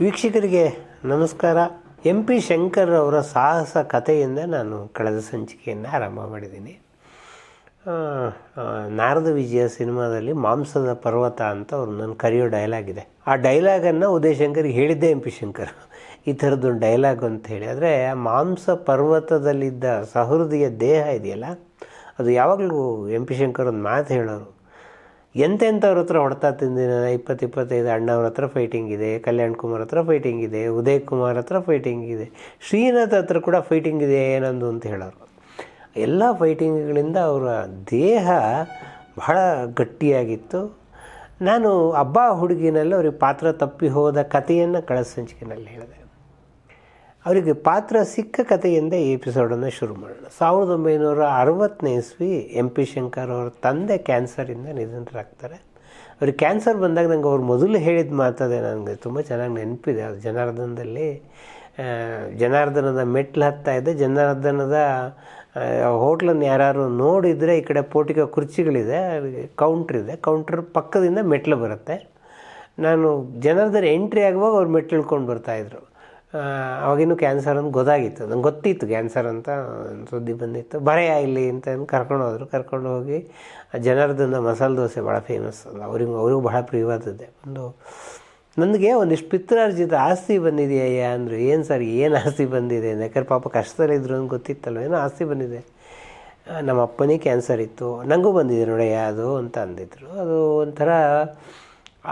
ವೀಕ್ಷಕರಿಗೆ ನಮಸ್ಕಾರ. M P Shankar ಅವರ ಸಾಹಸ ಕಥೆಯಿಂದ ನಾನು ಕಳೆದ ಸಂಚಿಕೆಯನ್ನು ಆರಂಭ ಮಾಡಿದ್ದೀನಿ. ನಾರದ ವಿಜಯ ಸಿನಿಮಾದಲ್ಲಿ ಮಾಂಸದ ಪರ್ವತ ಅಂತ ಅವ್ರು ನನ್ನ ಕರೆಯೋ ಡೈಲಾಗ್ ಇದೆ. ಆ ಡೈಲಾಗನ್ನು ಉದಯ್ ಶಂಕರ್ಗೆ ಹೇಳಿದ್ದೆ ಎಂ ಪಿ ಶಂಕರ್, ಈ ಥರದ್ದೊಂದು ಡೈಲಾಗ್ ಅಂತ ಹೇಳಿ. ಆದರೆ ಆ ಮಾಂಸ ಪರ್ವತದಲ್ಲಿದ್ದ ಸಹೃದಯ ದೇಹ ಇದೆಯಲ್ಲ, ಅದು ಯಾವಾಗಲೂ ಎಂ ಪಿ ಶಂಕರ್ ಒಂದು ಮಾತು ಹೇಳೋರು, ಎಂತೆಂಥವ್ರ ಹತ್ರ ಹೊಡ್ತಾ ತಿಂದಿನ 20-25 ಅಣ್ಣವ್ರ ಹತ್ರ ಫೈಟಿಂಗ್ ಇದೆ, ಕಲ್ಯಾಣ್ ಕುಮಾರ್ ಹತ್ರ ಫೈಟಿಂಗ್ ಇದೆ, ಉದಯ್ ಕುಮಾರ್ ಹತ್ರ ಫೈಟಿಂಗ್ ಇದೆ, ಶ್ರೀನಾಥ್ ಹತ್ರ ಕೂಡ ಫೈಟಿಂಗ್ ಇದೆ ಏನಂದು ಅಂತ ಹೇಳೋರು. ಎಲ್ಲ ಫೈಟಿಂಗ್ಗಳಿಂದ ಅವರ ದೇಹ ಬಹಳ ಗಟ್ಟಿಯಾಗಿತ್ತು. ನಾನು ಹಬ್ಬ ಹುಡುಗಿನಲ್ಲಿ ಅವ್ರಿಗೆ ಪಾತ್ರ ತಪ್ಪಿ ಹೋದ ಕಥೆಯನ್ನು ಕಳೆದ ಸಂಚಿಕೆಯಲ್ಲಿ ಹೇಳಿದೆ. ಅವರಿಗೆ ಪಾತ್ರ ಸಿಕ್ಕ ಕಥೆಯಿಂದ ಈ ಎಪಿಸೋಡನ್ನು ಶುರು ಮಾಡೋಣ. 1960ನೇ ಇಸ್ವಿ ಎಂ ಪಿ ಶಂಕರ್ ಅವರ ತಂದೆ ಕ್ಯಾನ್ಸರಿಂದ ನಿಧನರಾಗ್ತಾರೆ. ಅವ್ರಿಗೆ ಕ್ಯಾನ್ಸರ್ ಬಂದಾಗ ನಂಗೆ ಅವ್ರು ಮೊದಲು ಹೇಳಿದ ಮಾತದೆ, ನನಗೆ ತುಂಬ ಚೆನ್ನಾಗಿ ನೆನಪಿದೆ. ಅದು ಜನಾರ್ದನದ ಮೆಟ್ಲು ಹತ್ತಾ ಇದೆ. ಜನಾರ್ದನದ ಹೋಟ್ಲನ್ನು ಯಾರು ನೋಡಿದರೆ ಈ ಕಡೆ ಪೋಟಿಕ ಕುರ್ಚಿಗಳಿದೆ, ಕೌಂಟ್ರಿದೆ, ಕೌಂಟ್ರ್ ಪಕ್ಕದಿಂದ ಮೆಟ್ಲು ಬರುತ್ತೆ. ನಾನು ಜನಾರ್ದನ ಎಂಟ್ರಿ ಆಗುವಾಗ ಅವ್ರು ಮೆಟ್ಲು ಇಳ್ಕೊಂಡು ಬರ್ತಾಯಿದ್ರು. ಅವಾಗಿನ್ನೂ ಕ್ಯಾನ್ಸರ್ ಅಂತ ಗೊತ್ತಾಗಿತ್ತು, ನಂಗೆ ಗೊತ್ತಿತ್ತು ಕ್ಯಾನ್ಸರ್ ಅಂತ ಸುದ್ದಿ ಬಂದಿತ್ತು. ಬರೆಯ ಇಲ್ಲಿ ಅಂತ ಕರ್ಕೊಂಡು ಹೋದರು. ಕರ್ಕೊಂಡು ಹೋಗಿ ಜನಾರ್ದನ ಮಸಾಲೆ ದೋಸೆ ಭಾಳ ಫೇಮಸ್ ಅಲ್ಲ, ಅವ್ರಿಗೂ ಬಹಳ ಪ್ರಿಯವಾದದ್ದೇ. ನನಗೆ ಒಂದಿಷ್ಟು ಪಿತ್ರಾರ್ಜಿತ ಆಸ್ತಿ ಬಂದಿದೆಯಾ ಅಂದರು. ಏನು ಸರ್, ಏನು ಆಸ್ತಿ ಬಂದಿದೆ? ಯಾಕಂದ್ರೆ ಪಾಪ ಕಷ್ಟದಲ್ಲಿದ್ದರು ಅಂತ ಗೊತ್ತಿತ್ತಲ್ವ, ಏನೋ ಆಸ್ತಿ ಬಂದಿದೆ. ನಮ್ಮ ಅಪ್ಪನಿಗೆ ಕ್ಯಾನ್ಸರ್ ಇತ್ತು, ನನಗೂ ಬಂದಿದೆ ನೋಡಯ್ಯ ಅದು ಅಂತ ಅಂದಿದ್ರು. ಅದು ಒಂಥರ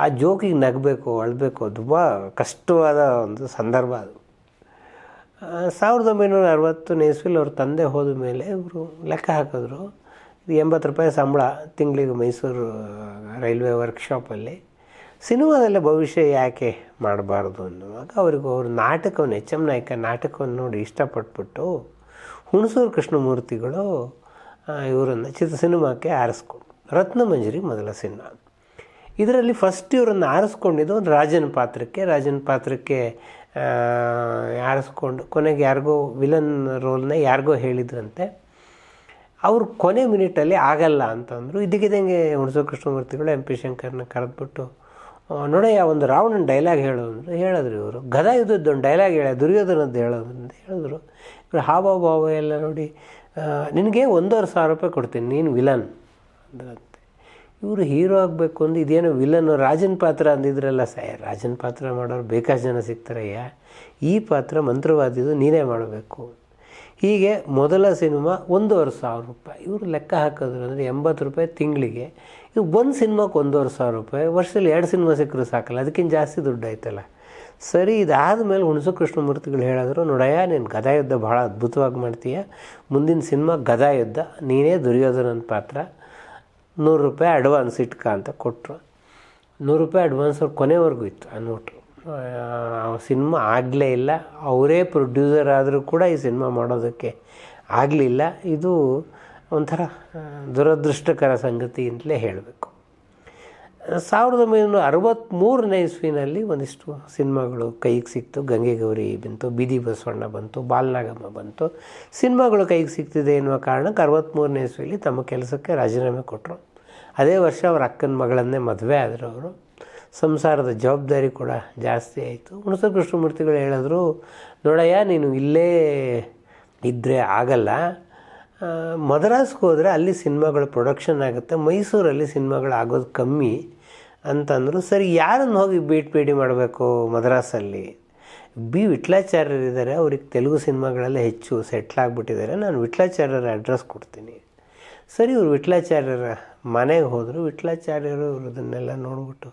ಆ ಜೋಕಿಗೆ ನಗಬೇಕು, ಅಳಬೇಕು, ತುಂಬ ಕಷ್ಟವಾದ ಒಂದು ಸಂದರ್ಭ ಅದು. 1960ನೇ ಇಸ್ವಿಲಿ ಅವ್ರ ತಂದೆ ಹೋದ ಮೇಲೆ ಇವರು ಲೆಕ್ಕ ಹಾಕಿದ್ರು, ಇದು 80 ರೂಪಾಯಿ ಸಂಬಳ ತಿಂಗಳಿಗೆ ಮೈಸೂರು ರೈಲ್ವೆ ವರ್ಕ್ಶಾಪಲ್ಲಿ. ಸಿನಿಮಾದಲ್ಲೇ ಭವಿಷ್ಯ ಯಾಕೆ ಮಾಡಬಾರ್ದು ಅನ್ನುವಾಗ ಅವ್ರ ನಾಟಕವನ್ನು, ಎಚ್ ಎಂ ನಾಯಕ ನಾಟಕವನ್ನು ನೋಡಿ ಇಷ್ಟಪಟ್ಬಿಟ್ಟು ಹುಣಸೂರು ಕೃಷ್ಣಮೂರ್ತಿಗಳು ಇವರನ್ನು ಸಿನಿಮಾಕ್ಕೆ ಆರಿಸ್ಕೊಂಡು, ರತ್ನಮಂಜರಿ ಮೊದಲ ಸಿನಿಮಾ. ಇದರಲ್ಲಿ ಫಸ್ಟ್ ಇವರನ್ನು ಆರಿಸ್ಕೊಂಡಿದ್ದು ಒಂದು ರಾಜನ ಪಾತ್ರಕ್ಕೆ ಆರಿಸ್ಕೊಂಡು ಕೊನೆಗೆ ಯಾರಿಗೋ ವಿಲನ್ ರೋಲ್ನ ಯಾರಿಗೋ ಹೇಳಿದ್ರಂತೆ. ಅವರು ಕೊನೆ ಮಿನಿಟಲ್ಲಿ ಆಗಲ್ಲ ಅಂತಂದರು. ಇದಕ್ಕಿದ್ದಂಗೆ ಹುಣಸೂರು ಕೃಷ್ಣಮೂರ್ತಿಗಳು ಎಂ ಪಿ ಶಂಕರ್ನ ಕರೆದ್ಬಿಟ್ಟು, ನೋಡಯ್ಯ ಒಂದು ರಾವಣನ ಡೈಲಾಗ್ ಹೇಳು ಅಂದರು. ಹೇಳಿದ್ರು ಇವರು. ಗದಾ ಯುದ್ಧದ್ದು ಒಂದು ಡೈಲಾಗ್ ಹೇಳ, ದುರ್ಯೋಧನದ್ದು ಹೇಳೋದು ಅಂತ ಹೇಳಿದ್ರು. ಇವರು ಹಾವ ಎಲ್ಲ ನೋಡಿ, ನಿನಗೆ 1,500 ರೂಪಾಯಿ ಕೊಡ್ತೀನಿ, ನೀನು ವಿಲನ್ ಅಂದ್ರಂತೆ. ಇವರು ಹೀರೋ ಆಗಬೇಕು ಅಂದು ಇದೇನೋ ವಿಲನ್ನು ರಾಜನ ಪಾತ್ರ ಅಂದಿದ್ರಲ್ಲ. ರಾಜನ ಪಾತ್ರ ಮಾಡೋರು ಬೇಕಾಷ್ಟು ಜನ ಸಿಗ್ತಾರಯ್ಯ, ಈ ಪಾತ್ರ ಮಂತ್ರವಾದಿದ್ದು ನೀನೇ ಮಾಡಬೇಕು. ಹೀಗೆ ಮೊದಲ ಸಿನಿಮಾ 1,500 ರೂಪಾಯಿ. ಇವರು ಲೆಕ್ಕ ಹಾಕಿದ್ರು ಅಂದರೆ 80 ರೂಪಾಯಿ ತಿಂಗಳಿಗೆ. ಇದು ಒಂದು ಸಿನಿಮಾಕ್ಕೆ 1,500 ರೂಪಾಯಿ, ವರ್ಷದಲ್ಲಿ 2 ಸಿನಿಮಾ ಸಿಕ್ಕರೂ ಸಾಕಲ್ಲ, ಅದಕ್ಕಿಂತ ಜಾಸ್ತಿ ದುಡ್ಡು ಆಯ್ತಲ್ಲ. ಸರಿ, ಇದಾದ ಮೇಲೆ ಹುಣಸೂರು ಕೃಷ್ಣಮೂರ್ತಿಗಳು ಹೇಳಿದ್ರು, ನೋಡಯ್ಯ ನೀನು ಗದಾ ಯುದ್ಧ ಭಾಳ ಅದ್ಭುತವಾಗಿ ಮಾಡ್ತೀಯ, ಮುಂದಿನ ಸಿನಿಮಾ ಗದಾ ಯುದ್ಧ, ನೀನೇ ದುರ್ಯೋಧನನ ಪಾತ್ರ, 100 ರೂಪಾಯಿ ಅಡ್ವಾನ್ಸ್ ಇಟ್ಕ ಅಂತ ಕೊಟ್ಟರು. 100 ರೂಪಾಯಿ ಅಡ್ವಾನ್ಸ್ ಅವ್ರು ಕೊನೆವರೆಗೂ ಇತ್ತು ಆ ನೋಟು. ಸಿನಿಮಾ ಆಗಲೇ ಇಲ್ಲ. ಅವರೇ ಪ್ರೊಡ್ಯೂಸರ್ ಆದರೂ ಕೂಡ ಈ ಸಿನಿಮಾ ಮಾಡೋದಕ್ಕೆ ಆಗಲಿಲ್ಲ. ಇದು ಒಂಥರ ದುರದೃಷ್ಟಕರ ಸಂಗತಿ ಅಂತಲೇ ಹೇಳಬೇಕು. 1963ನೇ ಇಸ್ವಿನಲ್ಲಿ ಒಂದಿಷ್ಟು ಸಿನಿಮಾಗಳು ಕೈಗೆ ಸಿಕ್ತು. ಗಂಗೆ ಗೌರಿ ಬಂತು, ಬೀದಿ ಬಸವಣ್ಣ ಬಂತು, ಬಾಲನಾಗಮ್ಮ ಬಂತು. ಸಿನಿಮಾಗಳು ಕೈಗೆ ಸಿಗ್ತಿದೆ ಎನ್ನುವ ಕಾರಣಕ್ಕೆ 63ನೇ ಇಸ್ವಿಲಿ ತಮ್ಮ ಕೆಲಸಕ್ಕೆ ರಾಜೀನಾಮೆ ಕೊಟ್ಟರು. ಅದೇ ವರ್ಷ ಅವ್ರ ಅಕ್ಕನ ಮಗಳನ್ನೇ ಮದುವೆ ಆದರು. ಅವರು ಸಂಸಾರದ ಜವಾಬ್ದಾರಿ ಕೂಡ ಜಾಸ್ತಿ ಆಯಿತು. ಹುಣಸೂರು ಕೃಷ್ಣಮೂರ್ತಿಗಳು ಹೇಳಿದ್ರು, ನೋಡಯ್ಯ ನೀನು ಇಲ್ಲೇ ಇದ್ದರೆ ಆಗಲ್ಲ, ಮದ್ರಾಸ್ಗೆ ಹೋದರೆ ಅಲ್ಲಿ ಸಿನಿಮಾಗಳು ಪ್ರೊಡಕ್ಷನ್ ಆಗುತ್ತೆ, ಮೈಸೂರಲ್ಲಿ ಸಿನಿಮಾಗಳು ಆಗೋದು ಕಮ್ಮಿ ಅಂತಂದರು. ಸರಿ, ಯಾರನ್ನು ಹೋಗಿ ಭೇಟಿ ಮಾಡಬೇಕು ಮದ್ರಾಸಲ್ಲಿ? ವಿಟ್ಲಾಚಾರ್ಯರಿದ್ದಾರೆ, ಅವ್ರಿಗೆ ತೆಲುಗು ಸಿನಿಮಾಗಳೆಲ್ಲ ಹೆಚ್ಚು ಸೆಟ್ಲಾಗ್ಬಿಟ್ಟಿದ್ದಾರೆ, ನಾನು ವಿಟ್ಲಾಚಾರ್ಯರ ಅಡ್ರೆಸ್ ಕೊಡ್ತೀನಿ. ಸರಿ, ಇವರು ವಿಟ್ಲಾಚಾರ್ಯರ ಮನೆಗೆ ಹೋದರು. ವಿಟ್ಲಾಚಾರ್ಯರು ಅದನ್ನೆಲ್ಲ ನೋಡ್ಬಿಟ್ಟು,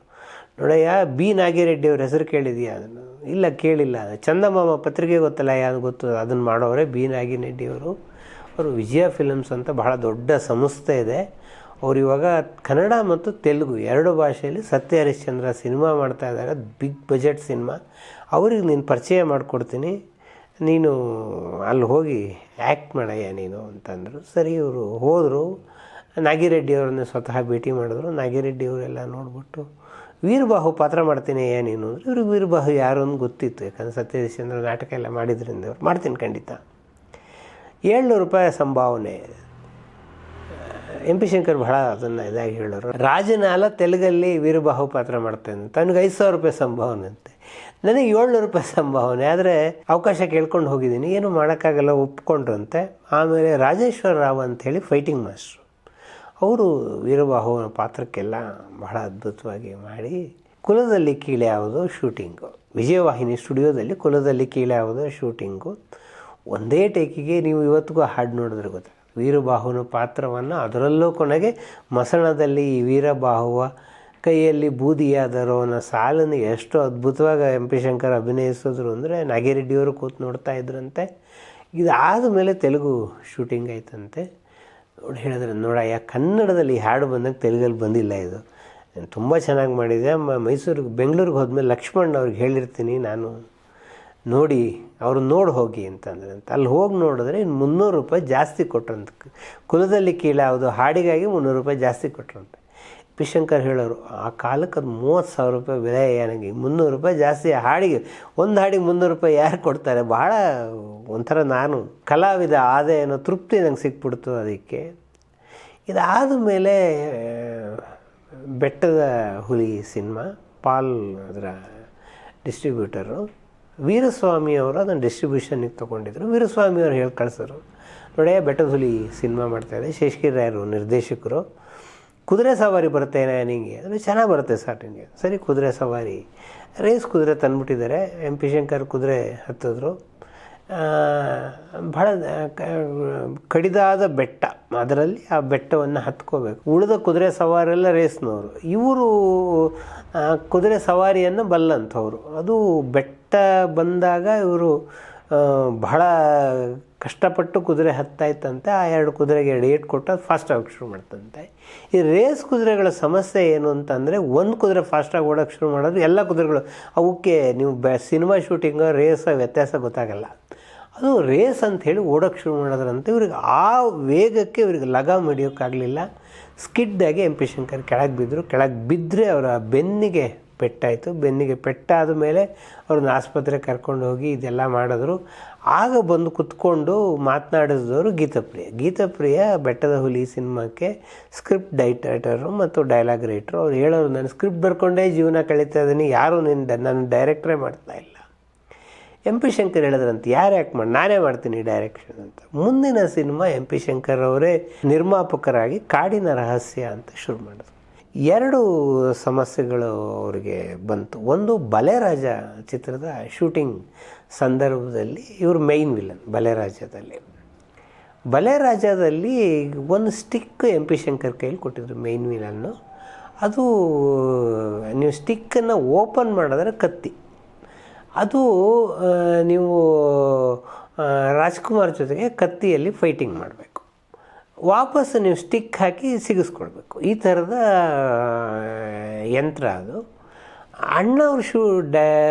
ನೋಡಯ್ಯ ಬಿ ನಾಗಿರೆಡ್ಡಿ ಅವ್ರ ಹೆಸರು ಕೇಳಿದೆಯಾ? ಅದನ್ನು ಇಲ್ಲ ಕೇಳಿಲ್ಲ. ಚಂದಮಾಮ ಪತ್ರಿಕೆ ಗೊತ್ತಲ್ಲ, ಯಾರು ಗೊತ್ತು, ಅದನ್ನು ಮಾಡೋರೆ ಬಿ ನಾಗಿರೆಡ್ಡಿಯವರು. ಅವರು ವಿಜಯ ಫಿಲಮ್ಸ್ ಅಂತ ಬಹಳ ದೊಡ್ಡ ಸಂಸ್ಥೆ ಇದೆ. ಅವರು ಇವಾಗ ಕನ್ನಡ ಮತ್ತು ತೆಲುಗು 2 ಭಾಷೆಯಲ್ಲಿ ಸತ್ಯ ಹರಿಶ್ಚಂದ್ರ ಸಿನಿಮಾ ಮಾಡ್ತಾ ಇದ್ದಾರೆ, ಬಿಗ್ ಬಜೆಟ್ ಸಿನಿಮಾ. ಅವ್ರಿಗೆ ನೀನು ಪರಿಚಯ ಮಾಡಿಕೊಡ್ತೀನಿ, ನೀನು ಅಲ್ಲಿ ಹೋಗಿ ಆ್ಯಕ್ಟ್ ಮಾಡಯ್ಯ ನೀನು ಅಂತಂದರು. ಸರಿ, ಇವರು ಹೋದರು. ನಾಗಿರೆಡ್ಡಿಯವ್ರನ್ನೇ ಸ್ವತಃ ಭೇಟಿ ಮಾಡಿದ್ರು. ನಾಗಿರೆಡ್ಡಿಯವರೆಲ್ಲ ನೋಡಿಬಿಟ್ಟು, ವೀರಬಾಹು ಪಾತ್ರ ಮಾಡ್ತೀನಿ ನೀನು ಅಂದರೆ, ಇವ್ರಿಗೆ ವೀರಬಾಹು ಯಾರು ಅಂತ ಗೊತ್ತಿತ್ತು, ಯಾಕಂದರೆ ಸತ್ಯ ಹರಿಶ್ಚಂದ್ರ ನಾಟಕ ಎಲ್ಲ ಮಾಡಿದ್ರಿಂದ ಅವ್ರು. ಮಾಡ್ತೀನಿ ಖಂಡಿತ. 700 ರೂಪಾಯಿ ಸಂಭಾವನೆ. ಎಂ ಪಿ ಶಂಕರ್ ಬಹಳ ಅದನ್ನು ಇದಾಗಿ ಹೇಳೋರು. ರಾಜನಾಲ ತೆಲುಗಲ್ಲಿ ವೀರಬಾಹು ಪಾತ್ರ ಮಾಡ್ತಾನೆ, ತನಗೆ 5,000 ರೂಪಾಯಿ ಸಂಭಾವನೆ ಅಂತೆ. ನನಗೆ 700 ರೂಪಾಯಿ ಸಂಭಾವನೆ, ಆದರೆ ಅವಕಾಶ ಕೇಳ್ಕೊಂಡು ಹೋಗಿದ್ದೀನಿ, ಏನು ಮಾಡೋಕ್ಕಾಗಲ್ಲ, ಒಪ್ಕೊಂಡ್ರಂತೆ. ಆಮೇಲೆ ರಾಜೇಶ್ವರ ರಾವ್ ಅಂಥೇಳಿ ಫೈಟಿಂಗ್ ಮಾಸ್ಟ್ರು, ಅವರು ವೀರಬಾಹುವನ ಪಾತ್ರಕ್ಕೆಲ್ಲ ಬಹಳ ಅದ್ಭುತವಾಗಿ ಮಾಡಿ ಕುಲದಲ್ಲಿ ಕೀಳೆ ಯಾವುದೋ ಶೂಟಿಂಗು, ವಿಜಯವಾಹಿನಿ ಸ್ಟುಡಿಯೋದಲ್ಲಿ ಕುಲದಲ್ಲಿ ಕೀಳೆ ಯಾವುದೋ ಶೂಟಿಂಗು. ಒಂದೇ ಟೇಕಿಗೆ ನೀವು ಇವತ್ತಿಗೂ ಹಾಡು ನೋಡಿದ್ರೆ ಗೊತ್ತಾಗ ವೀರಬಾಹುವನ ಪಾತ್ರವನ್ನು. ಅದರಲ್ಲೂ ಕೊನೆಗೆ ಮಸಣದಲ್ಲಿ ಈ ವೀರಬಾಹುವ ಕೈಯಲ್ಲಿ ಬೂದಿಯಾದರೋ ಅನ್ನೋ ಸಾಲನ್ನು ಎಷ್ಟು ಅದ್ಭುತವಾಗಿ ಎಂ ಪಿ ಶಂಕರ್ ಅಭಿನಯಿಸಿದ್ರು ಅಂದರೆ ನಾಗಿರೆಡ್ಡಿಯವರು ಕೂತು ನೋಡ್ತಾ ಇದ್ರಂತೆ. ಇದಾದ ಮೇಲೆ ತೆಲುಗು ಶೂಟಿಂಗ್ ಆಯ್ತಂತೆ. ನೋಡಿ ಹೇಳಿದ್ರೆ ನೋಡಯ್ಯ, ಕನ್ನಡದಲ್ಲಿ ಹಾಡು ಬಂದಾಗ ತೆಲುಗಲ್ಲಿ ಬಂದಿಲ್ಲ, ಇದು ತುಂಬ ಚೆನ್ನಾಗಿ ಮಾಡಿದೆ. ಮೈಸೂರಿಗೆ ಬೆಂಗಳೂರಿಗೆ ಹೋದ್ಮೇಲೆ ಲಕ್ಷ್ಮಣ್ ಅವ್ರಿಗೆ ಹೇಳಿರ್ತೀನಿ ನಾನು, ನೋಡಿ ಅವರು ನೋಡಿ ಹೋಗಿ ಅಂತಂದ್ರೆ ಅಂತ. ಅಲ್ಲಿ ಹೋಗಿ ನೋಡಿದ್ರೆ ಇನ್ನು 300 ರೂಪಾಯಿ ಜಾಸ್ತಿ ಕೊಟ್ರಂತ. ಕುಲದಲ್ಲಿ ಕೀಳೆ ಯಾವುದು ಹಾಡಿಗಾಗಿ 300 ರೂಪಾಯಿ ಜಾಸ್ತಿ ಕೊಟ್ರಂತೆ. ಪಿ ಶಂಕರ್ ಹೇಳೋರು, ಆ ಕಾಲಕ್ಕೆ ಅದು 30,000 ರೂಪಾಯಿ ಬೆಲೆ, ನನಗೆ 300 ರೂಪಾಯಿ ಜಾಸ್ತಿ ಹಾಡಿಗೆ, ಒಂದು ಹಾಡಿಗೆ 300 ರೂಪಾಯಿ ಯಾರು ಕೊಡ್ತಾರೆ? ಭಾಳ ಒಂಥರ ನಾನು ಕಲಾವಿದ ಆದೆ ಅನ್ನೋ ತೃಪ್ತಿ ನಂಗೆ ಸಿಕ್ಬಿಡ್ತು ಅದಕ್ಕೆ. ಇದಾದ ಮೇಲೆ ಬೆಟ್ಟದ ಹುಲಿ ಸಿನಿಮಾ, ಪಾಲ್ ಅದರ ಡಿಸ್ಟ್ರಿಬ್ಯೂಟರು, ವೀರಸ್ವಾಮಿಯವರು ಅದನ್ನು ಡಿಸ್ಟ್ರಿಬ್ಯೂಷನ್ನಿಗೆ ತೊಗೊಂಡಿದ್ರು. ವೀರಸ್ವಾಮಿಯವರು ಹೇಳಿ ಕಳಿಸೋರು, ನೋಡಿ ಬೆಟ್ಟದ ಹುಲಿ ಸಿನಿಮಾ ಮಾಡ್ತಾಯಿದ್ದೆ, ಶೇಷಗಿರಿ ರಾಯರು ನಿರ್ದೇಶಕರು, ಕುದುರೆ ಸವಾರಿ ಬರುತ್ತೆ ನಿಮಗೆ ಅಂದರೆ ಚೆನ್ನಾಗಿ ಬರುತ್ತೆ ಸರ್ ನಿಮಗೆ. ಸರಿ, ಕುದುರೆ ಸವಾರಿ, ರೇಸ್ ಕುದುರೆ ತಂದುಬಿಟ್ಟಿದ್ದಾರೆ. ಎಂ ಪಿ ಶಂಕರ್ ಕುದುರೆ ಹತ್ತಿದ್ರು. ಭಾಳ ಕಡಿದಾದ ಬೆಟ್ಟ, ಅದರಲ್ಲಿ ಆ ಬೆಟ್ಟವನ್ನು ಹತ್ಕೋಬೇಕು. ಉಳಿದ ಕುದುರೆ ಸವಾರೆಲ್ಲ ರೇಸ್ನವರು, ಇವರು ಕುದುರೆ ಸವಾರಿಯನ್ನು ಬಲ್ಲಂಥವ್ರು. ಅದು ಬೆಟ್ಟ ಬಂದಾಗ ಇವರು ಬಹಳ ಕಷ್ಟಪಟ್ಟು ಕುದುರೆ ಹತ್ತಾಯ್ತಂತೆ. ಆ 2 ಕುದುರೆಗೆ 2 ಏಟು ಕೊಟ್ಟು ಅದು ಫಾಸ್ಟಾಗಿ ಶುರು ಮಾಡ್ತಂತೆ. ಈ ರೇಸ್ ಕುದುರೆಗಳ ಸಮಸ್ಯೆ ಏನು ಅಂತಂದರೆ, ಒಂದು ಕುದುರೆ ಫಾಸ್ಟಾಗಿ ಓಡೋಕ್ಕೆ ಶುರು ಮಾಡೋದು, ಎಲ್ಲ ಕುದುರೆಗಳು ಅವಕ್ಕೆ ನೀವು ಸಿನಿಮಾ ಶೂಟಿಂಗ್ ರೇಸ್ ವ್ಯತ್ಯಾಸ ಗೊತ್ತಾಗಲ್ಲ. ಅದು ರೇಸ್ ಅಂಥೇಳಿ ಓಡೋಕ್ಕೆ ಶುರು ಮಾಡೋದ್ರಂತೆ. ಇವ್ರಿಗೆ ಆ ವೇಗಕ್ಕೆ ಇವ್ರಿಗೆ ಲಗಾಮ್ ಹಿಡಿಯೋಕ್ಕಾಗಲಿಲ್ಲ. ಸ್ಕಿಡ್ಡಾಗಿ ಎಂ ಪಿ ಶಂಕರ್ ಕೆಳಗೆ ಬಿದ್ದರು. ಕೆಳಗೆ ಬಿದ್ದರೆ ಅವರ ಬೆನ್ನಿಗೆ ಪೆಟ್ಟಾಯಿತು. ಬೆನ್ನಿಗೆ ಪೆಟ್ಟಾದ ಮೇಲೆ ಅವ್ರನ್ನ ಆಸ್ಪತ್ರೆಗೆ ಕರ್ಕೊಂಡು ಹೋಗಿ ಇದೆಲ್ಲ ಮಾಡಿದ್ರು. ಆಗ ಬಂದು ಕುತ್ಕೊಂಡು ಮಾತನಾಡಿಸಿದವರು ಗೀತಪ್ರಿಯ ಬೆಟ್ಟದ ಹುಲಿ ಸಿನಿಮಾಕ್ಕೆ ಸ್ಕ್ರಿಪ್ಟ್ ಡೈಟರು ಮತ್ತು ಡೈಲಾಗ್ ರೈಟ್ರು. ಅವ್ರು ಹೇಳೋರು, ನಾನು ಸ್ಕ್ರಿಪ್ಟ್ ಬರ್ಕೊಂಡೇ ಜೀವನ ಕಳೀತಾ ಇದ್ದೀನಿ, ಯಾರೂ ನಾನು ಡೈರೆಕ್ಟ್ರೇ ಮಾಡ್ತಾಯಿಲ್ಲ. ಎಂ ಪಿ ಶಂಕರ್ ಹೇಳಿದ್ರಂತೆ, ಯಾರು ಯಾಕೆ ಮಾಡಿ, ನಾನೇ ಮಾಡ್ತೀನಿ ಡೈರೆಕ್ಷನ್ ಅಂತ. ಮುಂದಿನ ಸಿನಿಮಾ ಎಂ ಪಿ ಶಂಕರ್ ಅವರೇ ನಿರ್ಮಾಪಕರಾಗಿ ಕಾಡಿನ ರಹಸ್ಯ ಅಂತ ಶುರು ಮಾಡಿದ್ರು. 2 ಸಮಸ್ಯೆಗಳು ಅವರಿಗೆ ಬಂತು. ಒಂದು, ಬಲೆರಾಜ ಚಿತ್ರದ ಶೂಟಿಂಗ್ ಸಂದರ್ಭದಲ್ಲಿ ಇವರು ಮೈನ್ ವಿಲನ್. ಬಲೆರಾಜದಲ್ಲಿ ಒಂದು ಸ್ಟಿಕ್ ಎಂ ಪಿ ಶಂಕರ್ ಕೈಲಿ ಕೊಟ್ಟಿದ್ರು, ಮೈನ್ ವಿಲನ್ನು. ಅದು ನೀವು ಸ್ಟಿಕ್ಕನ್ನು ಓಪನ್ ಮಾಡಿದ್ರೆ ಕತ್ತಿ, ಅದು ನೀವು ರಾಜ್ಕುಮಾರ್ ಜೊತೆಗೆ ಕತ್ತಿಯಲ್ಲಿ ಫೈಟಿಂಗ್ ಮಾಡಬೇಕು, ವಾಪಸ್ ನೀವು ಸ್ಟಿಕ್ ಹಾಕಿ ಸಿಗಿಸ್ಕೊಳ್ಬೇಕು. ಈ ಥರದ ಯಂತ್ರ ಅದು. ಅಣ್ಣವ್ರ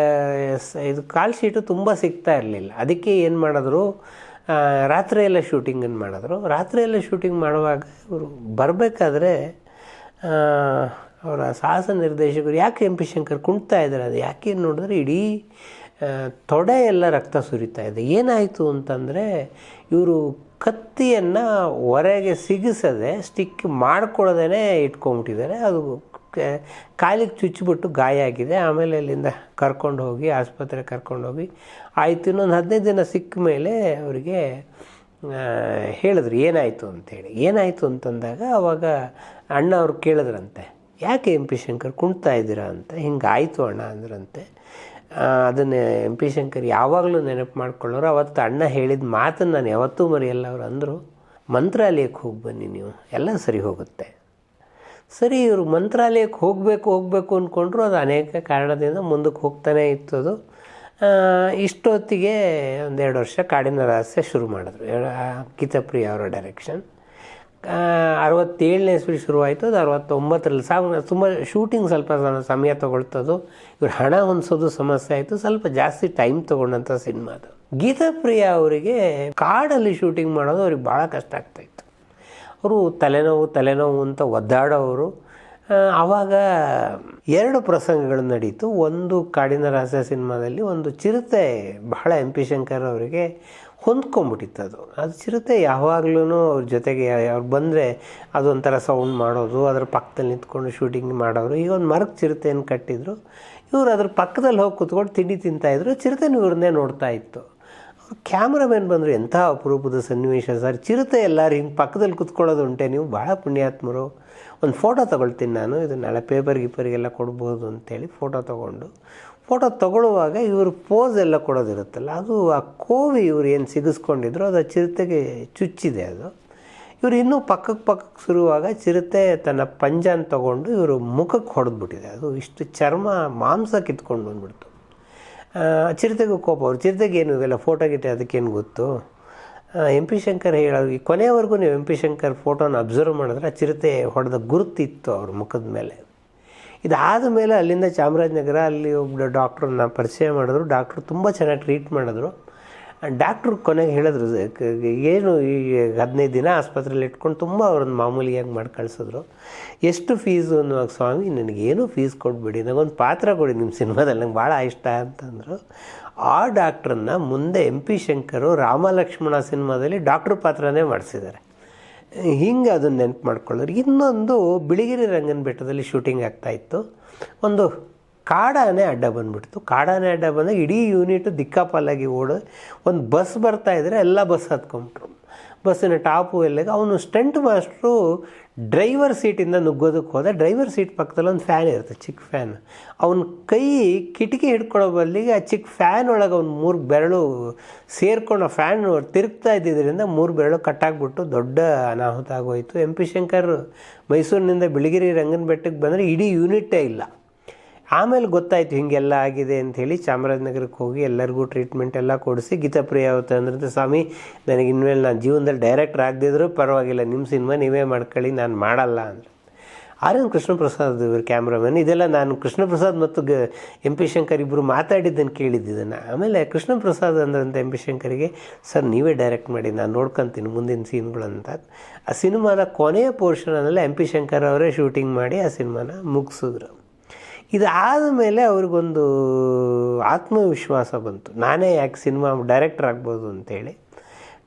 ಇದು ಕಾಲ್ ಶೀಟು ತುಂಬ ಸಿಗ್ತಾ ಇರಲಿಲ್ಲ. ಅದಕ್ಕೆ ಏನು ಮಾಡಿದ್ರು, ರಾತ್ರಿಯೆಲ್ಲ ಶೂಟಿಂಗನ್ನು ಮಾಡಿದ್ರು. ರಾತ್ರಿಯೆಲ್ಲ ಶೂಟಿಂಗ್ ಮಾಡುವಾಗ ಇವರು ಬರಬೇಕಾದ್ರೆ ಅವರ ಸಾಹಸ ನಿರ್ದೇಶಕರು, ಯಾಕೆ ಎಂ ಪಿ ಶಂಕರ್ ಕುಣ್ತಾ ಇದ್ದಾರೆ, ಅದು ಯಾಕೆ ನೋಡಿದ್ರೆ ಇಡೀ ತೊಡೆ ಎಲ್ಲ ರಕ್ತ ಸುರಿತಾ ಇದೆ. ಏನಾಯಿತು ಅಂತಂದರೆ, ಇವರು ಕತ್ತಿಯನ್ನು ಹೊರಗೆ ಸಿಗಿಸದೆ ಸ್ಟಿಕ್ ಮಾಡ್ಕೊಳ್ಳೋದೇ ಇಟ್ಕೊಂಬಿಟ್ಟಿದ್ದಾರೆ. ಅದು ಕಾಲಿಗೆ ಚುಚ್ಚಿಬಿಟ್ಟು ಗಾಯ ಆಗಿದೆ. ಆಮೇಲೆ ಅಲ್ಲಿಂದ ಕರ್ಕೊಂಡು ಹೋಗಿ ಆಸ್ಪತ್ರೆಗೆ ಕರ್ಕೊಂಡೋಗಿ ಆಯಿತು. ಇನ್ನೊಂದು 15 ದಿನ ಸಿಕ್ಕ ಮೇಲೆ ಅವರಿಗೆ ಹೇಳಿದ್ರು ಏನಾಯಿತು ಅಂಥೇಳಿ. ಏನಾಯಿತು ಅಂತಂದಾಗ ಅವಾಗ ಅಣ್ಣ ಅವ್ರು ಕೇಳಿದ್ರಂತೆ, ಯಾಕೆ ಎಂ ಪಿ ಶಂಕರ್ ಕುಣ್ತಾ ಇದ್ದೀರಾ ಅಂತ. ಹಿಂಗಾಯಿತು ಅಣ್ಣ ಅಂದ್ರಂತೆ. ಅದನ್ನು ಎಂ ಪಿ ಶಂಕರ್ ಯಾವಾಗಲೂ ನೆನಪು ಮಾಡ್ಕೊಳ್ಳೋರು. ಅವತ್ತು ಅಣ್ಣ ಹೇಳಿದ ಮಾತನ್ನು ನಾನು ಯಾವತ್ತೂ ಮರೆಯಲ್ಲ. ಅವರು ಅಂದರು, ಮಂತ್ರಾಲಯಕ್ಕೆ ಹೋಗಿ ಬನ್ನಿ ನೀವು, ಎಲ್ಲ ಸರಿ ಹೋಗುತ್ತೆ. ಸರಿ, ಇವರು ಮಂತ್ರಾಲಯಕ್ಕೆ ಹೋಗಬೇಕು ಅಂದ್ಕೊಂಡ್ರು. ಅದು ಅನೇಕ ಕಾರಣದಿಂದ ಮುಂದಕ್ಕೆ ಹೋಗ್ತಾನೇ ಇತ್ತು. ಅದು ಇಷ್ಟೊತ್ತಿಗೆ 1-2 ವರ್ಷ ಕಾಡಿನ ರಹಸ್ಯ ಶುರು ಮಾಡಿದ್ರು, ಗೀತಪ್ರಿಯ ಅವರ ಡೈರೆಕ್ಷನ್. 67ನೇ ಇಸ್ವಿ ಶುರುವಾಯಿತು. ಅದು 69ರಲ್ಲಿ ತುಂಬ ಶೂಟಿಂಗ್ ಸ್ವಲ್ಪ ಸಮಯ ತೊಗೊಳ್ತದು. ಇವ್ರು ಹಣ ಹೊಂದಿಸೋದು ಸಮಸ್ಯೆ ಆಯಿತು. ಸ್ವಲ್ಪ ಜಾಸ್ತಿ ಟೈಮ್ ತೊಗೊಂಡಂಥ ಸಿನಿಮಾ ಅದು. ಗೀತಪ್ರಿಯ ಅವರಿಗೆ ಕಾಡಲ್ಲಿ ಶೂಟಿಂಗ್ ಮಾಡೋದು ಅವ್ರಿಗೆ ಭಾಳ ಕಷ್ಟ ಆಗ್ತಾಯಿತ್ತು. ಅವರು ತಲೆನೋವು ಅಂತ ಒದ್ದಾಡೋರು. ಆವಾಗ 2 ಪ್ರಸಂಗಗಳು ನಡೀತು. ಒಂದು, ಕಾಡಿನ ರಹಸ್ಯ ಸಿನಿಮಾದಲ್ಲಿ ಒಂದು ಚಿರತೆ ಬಹಳ ಎಂ ಪಿ ಶಂಕರ್ ಅವರಿಗೆ ಹೊಂದ್ಕೊಂಬಿಟ್ಟಿತ್ತು. ಅದು ಚಿರತೆ ಯಾವಾಗಲೂ ಅವ್ರ ಜೊತೆಗೆ ಅವ್ರು ಬಂದರೆ ಅದೊಂಥರ ಸೌಂಡ್ ಮಾಡೋದು, ಅದರ ಪಕ್ಕದಲ್ಲಿ ನಿಂತ್ಕೊಂಡು ಶೂಟಿಂಗ್ ಮಾಡೋರು. ಈಗ ಒಂದು ಮರಕ್ಕೆ ಚಿರತೆಯನ್ನು ಕಟ್ಟಿದ್ರು. ಇವರು ಅದ್ರ ಪಕ್ಕದಲ್ಲಿ ಹೋಗಿ ಕೂತ್ಕೊಂಡು ತಿಂಡಿ ತಿಂತಾಯಿದ್ರು. ಚಿರತೆನೂ ಇವ್ರನ್ನೇ ನೋಡ್ತಾ ಇತ್ತು. ಕ್ಯಾಮ್ರಾಮನ್ ಬಂದರು, ಎಂಥ ಅಪರೂಪದ ಸನ್ನಿವೇಶ ಸರ್, ಚಿರತೆ ಎಲ್ಲರೂ ಹಿಂಗೆ ಪಕ್ಕದಲ್ಲಿ ಕೂತ್ಕೊಳ್ಳೋದು ಉಂಟೆ, ನೀವು ಭಾಳ ಪುಣ್ಯಾತ್ಮರು, ಒಂದು ಫೋಟೋ ತೊಗೊಳ್ತೀನಿ ನಾನು, ಇದು ನಾಳೆ ಪೇಪರ್ಗೆಲ್ಲ ಕೊಡ್ಬೋದು ಅಂತೇಳಿ ಫೋಟೋ ತೊಗೊಳ್ಳುವಾಗ ಇವರು ಪೋಸ್ ಎಲ್ಲ ಕೊಡೋದಿರುತ್ತಲ್ಲ, ಅದು ಆ ಕೋವಿ ಇವ್ರು ಏನು ಸಿಗಿಸ್ಕೊಂಡಿದ್ರು ಅದು ಚಿರತೆಗೆ ಚುಚ್ಚಿದೆ. ಅದು ಇವರು ಇನ್ನೂ ಪಕ್ಕಕ್ಕೆ ಶುರುವಾಗ ಚಿರತೆ ತನ್ನ ಪಂಜಾನ ತೊಗೊಂಡು ಇವರು ಮುಖಕ್ಕೆ ಹೊಡೆದ್ಬಿಟ್ಟಿದೆ. ಅದು ಇಷ್ಟು ಚರ್ಮ ಮಾಂಸ ಕಿತ್ಕೊಂಡು ಬಂದುಬಿಡ್ತು. ಚಿರತೆಗೂ ಕೋಪ, ಅವರು ಚಿರತೆಗೆ ಏನು ಇವೆಲ್ಲ ಫೋಟೋ ಗಿಟ್ಟೆ ಅದಕ್ಕೇನು ಗೊತ್ತು. ಎಂ ಪಿ ಶಂಕರ್ ಹೇಳೋರು, ಈ ಕೊನೆಯವರೆಗೂ ನೀವು ಎಂ ಪಿ ಶಂಕರ್ ಫೋಟೋನ ಅಬ್ಸರ್ವ್ ಮಾಡಿದ್ರೆ ಆ ಚಿರತೆ ಹೊಡೆದ ಗುರುತಿತ್ತು ಅವ್ರ ಮುಖದ ಮೇಲೆ. ಇದಾದ ಮೇಲೆ ಅಲ್ಲಿಂದ ಚಾಮರಾಜನಗರ ಅಲ್ಲಿ ಒಬ್ಬ ಡಾಕ್ಟ್ರನ್ನ ಪರಿಚಯ ಮಾಡಿದ್ರು. ಡಾಕ್ಟ್ರು ತುಂಬ ಚೆನ್ನಾಗಿ ಟ್ರೀಟ್ ಮಾಡಿದ್ರು. ಡಾಕ್ಟ್ರು ಕೊನೆಗೆ ಹೇಳಿದ್ರು, ಏನು ಈ 15 ದಿನ ಆಸ್ಪತ್ರೆಯಲ್ಲಿ ಇಟ್ಕೊಂಡು ತುಂಬ ಅವ್ರನ್ನ ಮಾಮೂಲಿಯಾಗಿ ಮಾಡಿ ಕಳಿಸಿದ್ರು. ಎಷ್ಟು ಫೀಸು ಅನ್ನುವಾಗ, ಸ್ವಾಮಿ ನನಗೇನು ಫೀಸ್ ಕೊಟ್ಬಿಡಿ, ನನಗೊಂದು ಪಾತ್ರ ಕೊಡಿ ನಿಮ್ಮ ಸಿನಿಮಾದಲ್ಲಿ, ನಂಗೆ ಭಾಳ ಇಷ್ಟ ಅಂತಂದರು. ಆ ಡಾಕ್ಟ್ರನ್ನ ಮುಂದೆ ಎಂ ಪಿ ಶಂಕರು ರಾಮ ಲಕ್ಷ್ಮಣ ಸಿನಿಮಾದಲ್ಲಿ ಡಾಕ್ಟ್ರ್ ಪಾತ್ರನೇ ಮಾಡಿಸಿದ್ದಾರೆ. ಹಿಂಗೆ ಅದನ್ನು ನೆನಪು ಮಾಡ್ಕೊಳ್ಳೋರು. ಇನ್ನೊಂದು ಬಿಳಿಗಿರಿ ರಂಗನ ಬೆಟ್ಟದಲ್ಲಿ ಶೂಟಿಂಗ್ ಆಗ್ತಾಯಿತ್ತು. ಒಂದು ಕಾಡಾನೆ ಅಡ್ಡ ಬಂದುಬಿಡ್ತು. ಕಾಡಾನೆ ಅಡ್ಡ ಬಂದಾಗ ಇಡೀ ಯೂನಿಟು ದಿಕ್ಕಾಪಾಲಾಗಿ ಓಡೋದು. ಒಂದು ಬಸ್ ಬರ್ತಾಯಿದ್ರೆ ಎಲ್ಲ ಬಸ್ ಹತ್ಕೊಂಬಿಟ್ರು. ಬಸ್ಸಿನ ಟಾಪು ಎಲ್ಲಗೆ ಅವನು ಸ್ಟಂಟ್ ಮಾಸ್ಟ್ರು ಡ್ರೈವರ್ ಸೀಟಿಂದ ನುಗ್ಗೋದಕ್ಕೆ ಹೋದ. ಡ್ರೈವರ್ ಸೀಟ್ ಪಕ್ಕದಲ್ಲಿ ಒಂದು ಫ್ಯಾನ್ ಇರುತ್ತೆ, ಚಿಕ್ಕ ಫ್ಯಾನ್. ಅವನ ಕೈ ಕಿಟಕಿ ಹಿಡ್ಕೊಳ್ಳೋ ಬದಲಿಗೆ ಆ ಚಿಕ್ಕ ಫ್ಯಾನ್ ಒಳಗೆ ಅವ್ನು 3 ಬೆರಳು ಸೇರ್ಕೊಂಡು ಆ ಫ್ಯಾನ್ ತಿರುಗ್ತಾ ಇದ್ದಿದ್ದರಿಂದ 3 ಬೆರಳು ಕಟ್ಟಾಗ್ಬಿಟ್ಟು ದೊಡ್ಡ ಅನಾಹುತ ಆಗೋಯಿತು. ಎಂ ಪಿ ಶಂಕರ್ ಮೈಸೂರಿನಿಂದ ಬಿಳಿಗಿರಿ ರಂಗನ ಬೆಟ್ಟಕ್ಕೆ ಬಂದರೆ ಇಡೀ ಯೂನಿಟ್ಟೇ ಇಲ್ಲ. ಆಮೇಲೆ ಗೊತ್ತಾಯಿತು ಹೀಗೆಲ್ಲ ಆಗಿದೆ ಅಂಥೇಳಿ ಚಾಮರಾಜನಗರಕ್ಕೆ ಹೋಗಿ ಎಲ್ಲರಿಗೂ ಟ್ರೀಟ್ಮೆಂಟ್ ಎಲ್ಲ ಕೊಡಿಸಿ ಗೀತಾಪ್ರಿಯ ಅವತ್ತು ಅಂದ್ರೆ, ಸ್ವಾಮಿ ನನಗೆ ಇನ್ಮೇಲೆ ನಾನು ಜೀವನದಲ್ಲಿ ಡೈರೆಕ್ಟ್ರ್ ಆಗದಿದ್ರೂ ಪರವಾಗಿಲ್ಲ, ನಿಮ್ಮ ಸಿನಿಮಾ ನೀವೇ ಮಾಡ್ಕೊಳ್ಳಿ, ನಾನು ಮಾಡಲ್ಲ ಅಂದರೆ. ಆರ್ ಎನ್ ಕೃಷ್ಣಪ್ರಸಾದ್ ಇವರು ಕ್ಯಾಮ್ರಾಮನ್. ಇದೆಲ್ಲ ನಾನು ಕೃಷ್ಣಪ್ರಸಾದ್ ಮತ್ತು ಎಂ ಪಿ ಶಂಕರ್ ಇಬ್ಬರು ಮಾತಾಡಿದ್ದನ್ನು ಕೇಳಿದ್ದಿದ್ದನ್ನು. ಆಮೇಲೆ ಕೃಷ್ಣಪ್ರಸಾದ್ ಅಂದ್ರಂತ ಎಂ ಪಿ ಶಂಕರಿಗೆ, ಸರ್ ನೀವೇ ಡೈರೆಕ್ಟ್ ಮಾಡಿ, ನಾನು ನೋಡ್ಕೊತೀನಿ ಮುಂದಿನ ಸೀನ್ಗಳಂತ. ಆ ಸಿನಿಮಾದ ಕೊನೆಯ ಪೋರ್ಷನಲ್ಲಿ ಎಂ ಪಿ ಶಂಕರ್ ಅವರೇ ಶೂಟಿಂಗ್ ಮಾಡಿ ಆ ಸಿನಿಮಾನ ಮುಗಿಸಿದ್ರು. ಇದಾದ ಮೇಲೆ ಅವ್ರಿಗೊಂದು ಆತ್ಮವಿಶ್ವಾಸ ಬಂತು, ನಾನೇ ಯಾಕೆ ಸಿನಿಮಾ ಡೈರೆಕ್ಟರ್ ಆಗ್ಬೋದು ಅಂತೇಳಿ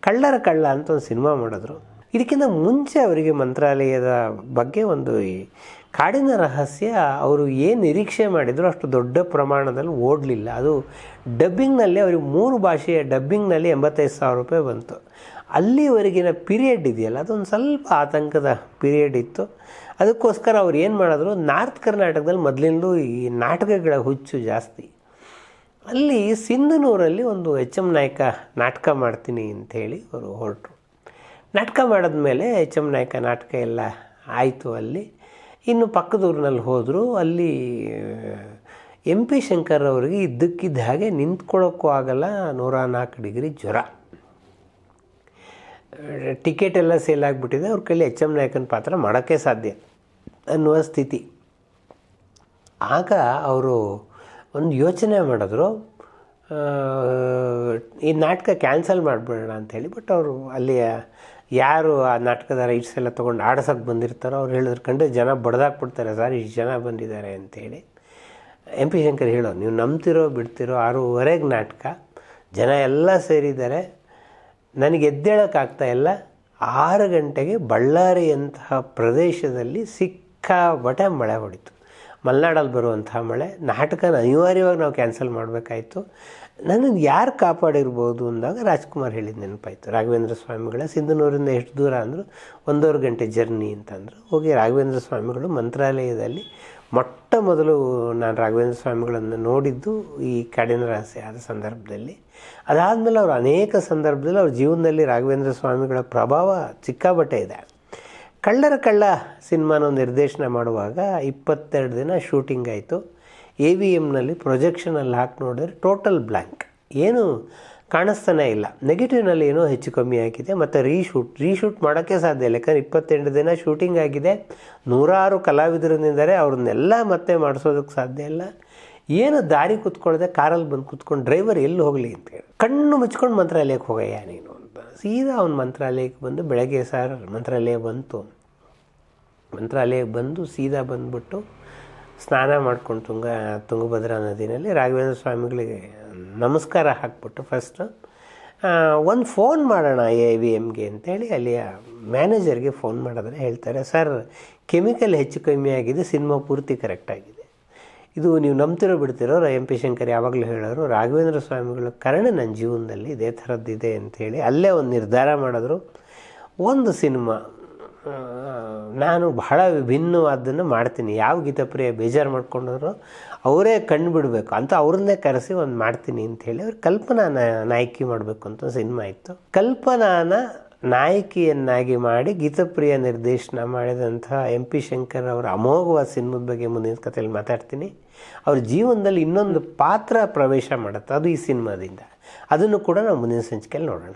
ಕಳ್ಳರ ಕಳ್ಳ ಅಂತ ಒಂದು ಸಿನಿಮಾ ಮಾಡಿದ್ರು. ಇದಕ್ಕಿಂತ ಮುಂಚೆ ಅವರಿಗೆ ಮಂತ್ರಾಲಯದ ಬಗ್ಗೆ ಒಂದು ಈ ಕಾಡಿನ ರಹಸ್ಯ ಅವರು ಏನು ನಿರೀಕ್ಷೆ ಮಾಡಿದ್ರು ಅಷ್ಟು ದೊಡ್ಡ ಪ್ರಮಾಣದಲ್ಲಿ ಓಡಲಿಲ್ಲ. ಅದು ಡಬ್ಬಿಂಗ್ನಲ್ಲಿ ಅವ್ರಿಗೆ 3 ಭಾಷೆಯ ಡಬ್ಬಿಂಗ್ನಲ್ಲಿ 85,000 ರೂಪಾಯಿ ಬಂತು. ಅಲ್ಲಿವರೆಗಿನ ಪೀರಿಯಡ್ ಇದೆಯಲ್ಲ ಅದೊಂದು ಸ್ವಲ್ಪ ಆತಂಕದ ಪೀರಿಯಡ್ ಇತ್ತು. ಅದಕ್ಕೋಸ್ಕರ ಅವ್ರು ಏನು ಮಾಡಿದ್ರು, ನಾರ್ತ್ ಕರ್ನಾಟಕದಲ್ಲಿ ಮೊದಲಿಂದಲೂ ಈ ನಾಟಕಗಳ ಹುಚ್ಚು ಜಾಸ್ತಿ. ಅಲ್ಲಿ ಸಿಂಧನೂರಲ್ಲಿ ಒಂದು ಎಚ್ ಎಮ್ ನಾಯಕ ನಾಟಕ ಮಾಡ್ತೀನಿ ಅಂಥೇಳಿ ಅವರು ಹೊರಟರು. ನಾಟಕ ಮಾಡಿದ್ಮೇಲೆ ಎಚ್ ಎಮ್ ನಾಯಕ ನಾಟಕ ಎಲ್ಲ ಆಯಿತು. ಅಲ್ಲಿ ಇನ್ನು ಪಕ್ಕದೂರಿನಲ್ಲಿ ಹೋದರು. ಅಲ್ಲಿ ಎಂ ಪಿ ಶಂಕರ್ ಅವರಿಗೆ ಇದ್ದಕ್ಕಿದ್ದ ಹಾಗೆ ನಿಂತ್ಕೊಳ್ಳೋಕ್ಕೂ ಆಗಲ್ಲ, 104 ಡಿಗ್ರಿ ಜ್ವರ, ಟಿಕೆಟ್ ಎಲ್ಲ ಸೇಲ್ ಆಗಿಬಿಟ್ಟಿದೆ. ಅವ್ರ ಕೈಲಿ ಎಚ್ ಎಮ್ ನಾಯಕನ ಪಾತ್ರ ಮಾಡೋಕ್ಕೆ ಸಾಧ್ಯ ಅನ್ನುವ ಸ್ಥಿತಿ. ಆಗ ಅವರು ಒಂದು ಯೋಚನೆ ಮಾಡಿದ್ರು, ಈ ನಾಟಕ ಕ್ಯಾನ್ಸಲ್ ಮಾಡಿಬಿಡೋಣ ಅಂಥೇಳಿ. ಬಟ್ ಅವರು ಅಲ್ಲಿಯ ಯಾರು ಆ ನಾಟಕದ ರೈಟ್ಸ್ ಎಲ್ಲ ತೊಗೊಂಡು ಆಡ್ಸೋಕ್ಕೆ ಬಂದಿರ್ತಾರೋ ಅವ್ರು ಹೇಳಿದ್ರು, ಕಂಡು ಜನ ಬಡ್ದಾಕ್ಬಿಡ್ತಾರೆ ಸರ್, ಇಷ್ಟು ಜನ ಬಂದಿದ್ದಾರೆ ಅಂಥೇಳಿ. ಎಂ ಪಿ ಶಂಕರ್ ಹೇಳೋ, ನೀವು ನಂಬ್ತಿರೋ ಬಿಡ್ತಿರೋ 6:30ಗೆ ನಾಟಕ, ಜನ ಎಲ್ಲ ಸೇರಿದ್ದಾರೆ, ನನಗೆ ಎದ್ದೇಳೋಕ್ಕಾಗ್ತಾಯಿಲ್ಲ. 6 ಗಂಟೆಗೆ ಬಳ್ಳಾರಿಯಂತಹ ಪ್ರದೇಶದಲ್ಲಿ ಸಿಕ್ಕಾಪಟ್ಟೆ ಮಳೆ ಹೊಡಿತು. ಮಲೆನಾಡಲ್ಲಿ ಬರುವಂತಹ ಮಳೆ. ನಾಟಕನ ಅನಿವಾರ್ಯವಾಗಿ ನಾವು ಕ್ಯಾನ್ಸಲ್ ಮಾಡಬೇಕಾಯಿತು. ನನ್ನನ್ನು ಯಾರು ಕಾಪಾಡಿರ್ಬೋದು ಅಂದಾಗ ರಾಜ್ಕುಮಾರ್ ಹೇಳಿದ ನೆನಪಾಯಿತು. ರಾಘವೇಂದ್ರ ಸ್ವಾಮಿಗಳ ಸಿಂಧನೂರಿಂದ ಎಷ್ಟು ದೂರ ಅಂದರು, 1.5 ಗಂಟೆ ಜರ್ನಿ ಅಂತಂದರು. ಹೋಗಿ ರಾಘವೇಂದ್ರ ಸ್ವಾಮಿಗಳು ಮಂತ್ರಾಲಯದಲ್ಲಿ ಮೊಟ್ಟ ಮೊದಲು ನಾನು ರಾಘವೇಂದ್ರ ಸ್ವಾಮಿಗಳನ್ನು ನೋಡಿದ್ದು ಈ ಕಾಡಿನ ರಹಸ್ಯ ಆದ ಸಂದರ್ಭದಲ್ಲಿ. ಅದಾದಮೇಲೆ ಅವರು ಅನೇಕ ಸಂದರ್ಭದಲ್ಲಿ ಅವ್ರ ಜೀವನದಲ್ಲಿ ರಾಘವೇಂದ್ರ ಸ್ವಾಮಿಗಳ ಪ್ರಭಾವ ಸಿಕ್ಕಾಪಟ್ಟೆ ಇದೆ. ಕಳ್ಳರ ಕಳ್ಳ ಸಿನಿಮಾನ ನಿರ್ದೇಶನ ಮಾಡುವಾಗ 22 ದಿನ ಶೂಟಿಂಗ್ ಆಯಿತು. AVMನಲ್ಲಿ ಪ್ರೊಜೆಕ್ಷನಲ್ಲಿ ಹಾಕಿ ನೋಡಿದ್ರೆ ಟೋಟಲ್ ಬ್ಲ್ಯಾಂಕ್, ಏನೂ ಕಾಣಿಸ್ತಾನೇ ಇಲ್ಲ. ನೆಗೆಟಿವ್ನಲ್ಲಿ ಏನೋ ಹೆಚ್ಚು ಕಮ್ಮಿ ಆಗಿದೆ. ಮತ್ತು ರೀಶೂಟ್ ಮಾಡೋಕ್ಕೆ ಸಾಧ್ಯ ಇಲ್ಲ, ಯಾಕಂದರೆ 28 ದಿನ ಶೂಟಿಂಗ್ ಆಗಿದೆ, 106 ಕಲಾವಿದರಿದ್ದಾರೆ, ಅವ್ರನ್ನೆಲ್ಲ ಮತ್ತೆ ಮಾಡಿಸೋದಕ್ಕೆ ಸಾಧ್ಯ ಇಲ್ಲ. ಏನು ದಾರಿ ಕೂತ್ಕೊಳ್ಳದೆ ಕಾರಲ್ಲಿ ಬಂದು ಕೂತ್ಕೊಂಡು ಡ್ರೈವರ್ ಎಲ್ಲಿ ಹೋಗಲಿ ಅಂತೇಳಿ ಕಣ್ಣು ಮುಚ್ಕೊಂಡು ಮಂತ್ರಾಲಯಕ್ಕೆ ಹೋಗಯ್ಯ ನೀನು ಅಂತ. ಸೀದಾ ಅವ್ನು ಮಂತ್ರಾಲಯಕ್ಕೆ ಬಂದು ಬೆಳಗ್ಗೆ ಸರ್ ಮಂತ್ರಾಲಯ ಮಂತ್ರಾಲಯಕ್ಕೆ ಬಂದು ಸೀದಾ ಬಂದುಬಿಟ್ಟು ಸ್ನಾನ ಮಾಡ್ಕೊಂಡು ತುಂಗಭದ್ರಾ ನದಿನಲ್ಲಿ ರಾಘವೇಂದ್ರ ಸ್ವಾಮಿಗಳಿಗೆ ನಮಸ್ಕಾರ ಹಾಕ್ಬಿಟ್ಟು ಫಸ್ಟು ಒಂದು ಫೋನ್ ಮಾಡೋಣ AVMಗೆ ಅಂತೇಳಿ ಅಲ್ಲಿಯ ಮ್ಯಾನೇಜರ್ಗೆ ಫೋನ್ ಮಾಡಿದ್ರೆ ಹೇಳ್ತಾರೆ, ಸರ್ ಕೆಮಿಕಲ್ ಹೆಚ್ಚು ಕಮ್ಮಿ ಆಗಿದೆ, ಸಿನಿಮಾ ಪೂರ್ತಿ ಕರೆಕ್ಟಾಗಿದೆ. ಇದು ನೀವು ನಂಬ್ತಿರೋ ಬಿಡ್ತಿರೋ ಎಂ ಪಿ ಶಂಕರ್ ಯಾವಾಗಲೂ ಹೇಳೋರು, ರಾಘವೇಂದ್ರ ಸ್ವಾಮಿಗಳ ಕರುಣೆ ನನ್ನ ಜೀವನದಲ್ಲಿ ಇದೇ ಥರದ್ದಿದೆ ಅಂಥೇಳಿ ಅಲ್ಲೇ ಒಂದು ನಿರ್ಧಾರ ಮಾಡಿದ್ರು. ಒಂದು ಸಿನಿಮಾ ನಾನು ಬಹಳ ವಿಭಿನ್ನವಾದ್ದನ್ನು ಮಾಡ್ತೀನಿ, ಯಾವ ಗೀತಪ್ರಿಯ ಬೇಜಾರು ಮಾಡ್ಕೊಂಡ್ರು ಅವರೇ ಕಂಡುಬಿಡಬೇಕು ಅಂತ ಅವ್ರನ್ನೇ ಕರೆಸಿ ಒಂದು ಮಾಡ್ತೀನಿ ಅಂಥೇಳಿ ಅವ್ರು ಕಲ್ಪನಾ ನಾಯಕಿ ಮಾಡಬೇಕು ಅಂತ ಸಿನಿಮಾ ಇತ್ತು. ಕಲ್ಪನಾನ ನಾಯಕಿಯನ್ನಾಗಿ ಮಾಡಿ ಗೀತಪ್ರಿಯ ನಿರ್ದೇಶನ ಮಾಡಿದಂಥ ಎಂ ಪಿ ಶಂಕರ್ ಅವರ ಅಮೋಘವಾದ ಸಿನಿಮಾದ ಬಗ್ಗೆ ಮುಂದಿನ ಕಥೆಯಲ್ಲಿ ಮಾತಾಡ್ತೀನಿ. ಅವ್ರ ಜೀವನದಲ್ಲಿ ಇನ್ನೊಂದು ಪಾತ್ರ ಪ್ರವೇಶ ಮಾಡುತ್ತೆ, ಅದು ಈ ಸಿನಿಮಾದಿಂದ. ಅದನ್ನು ಕೂಡ ನಾವು ಮುಂದಿನ ಸಂಚಿಕೆಯಲ್ಲಿ ನೋಡೋಣ.